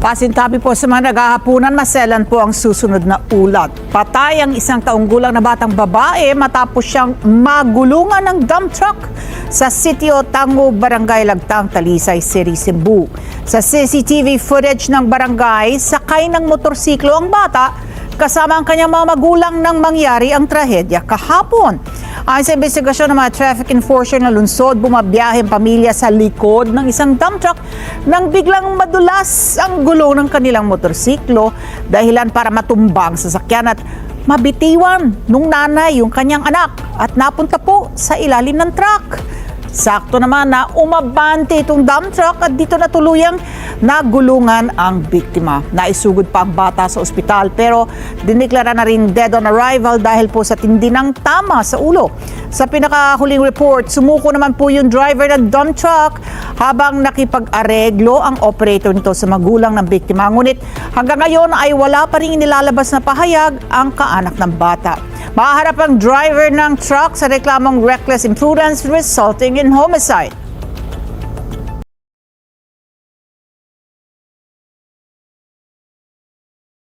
Pasintabi po sa mga naghahapunan, maselan po ang susunod na ulat. Patay ang isang taong gulang na batang babae matapos siyang magulungan ng dump truck sa sitio Tango, Barangay Lagtang, Talisay City, Cebu. Sa CCTV footage ng barangay, sakay ng motorsiklo ang bata kasama ang kanyang mga magulang nang mangyari ang trahedya kahapon. Ayon sa investigasyon ng mga traffic enforcer na lungsod, bumabiyahe ang pamilya sa likod ng isang dump truck nang biglang madulas ang gulong ng kanilang motorsiklo, dahilan para matumbang sa sasakyan at mabitiwan nung nanay yung kanyang anak at napunta po sa ilalim ng truck. Sakto naman na umabante itong dump truck at dito na tuluyang nagulungan ang biktima. Naisugod pa ang bata sa ospital pero diniklara na rin dead on arrival dahil po sa tindi ng tama sa ulo. Sa pinakahuling report, sumuko naman po yung driver ng dump truck habang nakipag-areglo ang operator nito sa magulang ng biktima. Ngunit hanggang ngayon ay wala pa rin inilalabas na pahayag ang kaanak ng bata. Mahaharap ang driver ng truck sa reklamong reckless imprudence resulting in homicide.